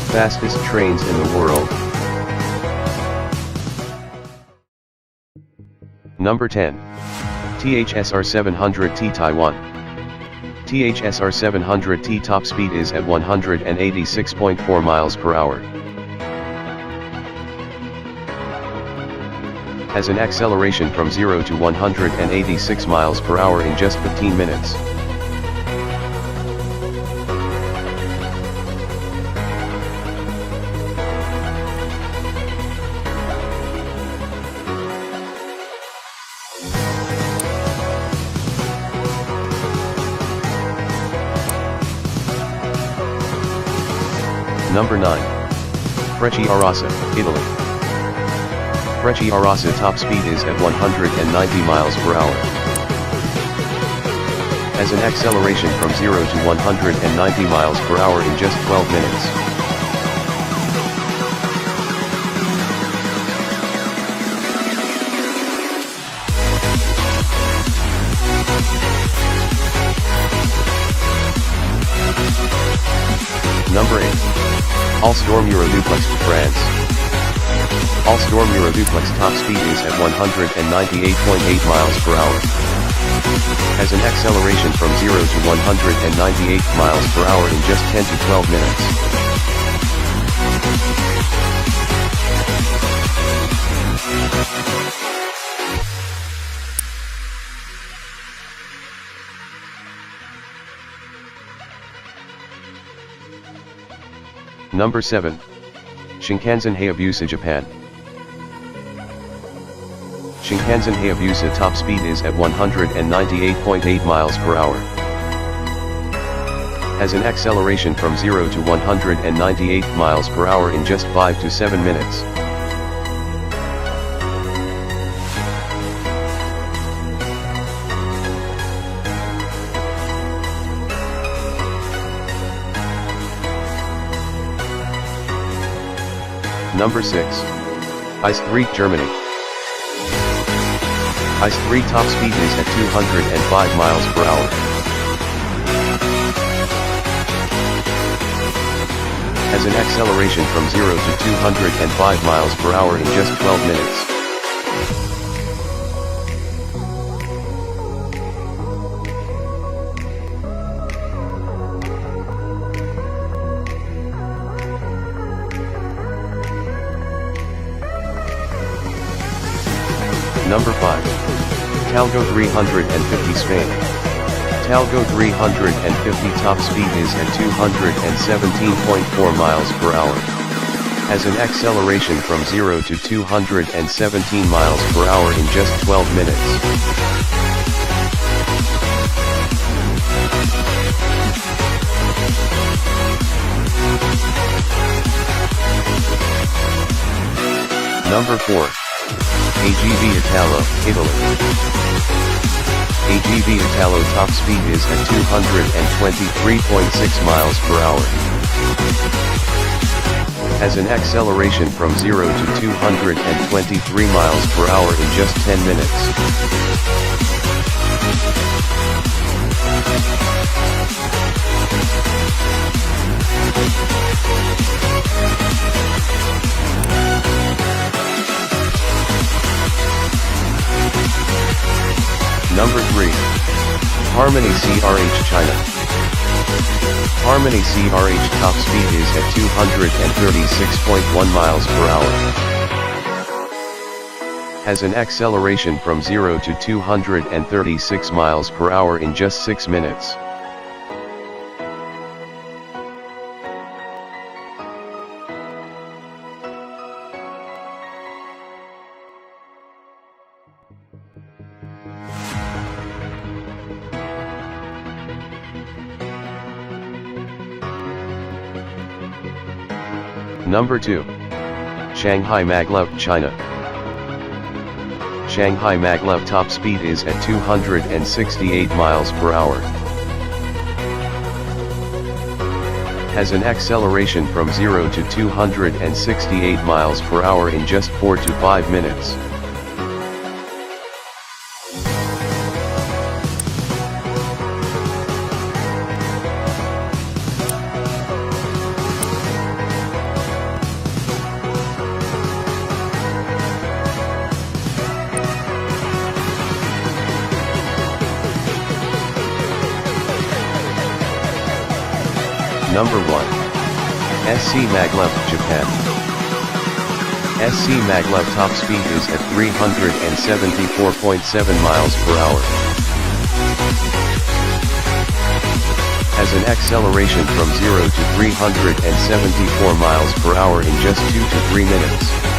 fastest trains in the world. Number 10. THSR 700T Taiwan. THSR 700T top speed is at 186.4 miles per hour. Has an acceleration from 0 to 186 miles per hour in just 15 minutes. Number 9. Frecciarossa, Italy. Frecciarossa top speed is at 190 miles per hour. Has an acceleration from 0 to 190 miles per hour in just 12 minutes. Number 8. Alstorm Euroduplex, France. Alstorm Euroduplex top speed is at 198.8 miles per hour. Has an acceleration from 0 to 198 miles per hour in just 10 to 12 minutes. Number 7. Shinkansen Hayabusa, Japan. Shinkansen Hayabusa top speed is at 198.8 miles per hour. Has an acceleration from 0 to 198 miles per hour in just 5 to 7 minutes. Number 6. Ice 3, Germany. Ice 3 top speed is at 205 miles per hour. Has an acceleration from 0 to 205 miles per hour in just 12 minutes. Number 5. Talgo 350, Spain. Talgo 350 top speed is at 217.4 miles per hour. Has an acceleration from 0 to 217 miles per hour in just 12 minutes. Number 4. AGV Italo, Italy. AGV Italo top speed is at 223.6 miles per hour. Has an acceleration from 0 to 223 miles per hour in just 10 minutes. Number 3. Harmony CRH, China. Harmony CRH top speed is at 236.1 miles per hour. Has an acceleration from 0 to 236 miles per hour in just 6 minutes. Number 2. Shanghai Maglev, China. Shanghai Maglev top speed is at 268 miles per hour. Has an acceleration from 0 to 268 miles per hour in just 4 to 5 minutes. Number 1. SC Maglev, Japan. SC Maglev top speed is at 374.7 miles per hour. Has an acceleration from 0 to 374 miles per hour in just 2 to 3 minutes.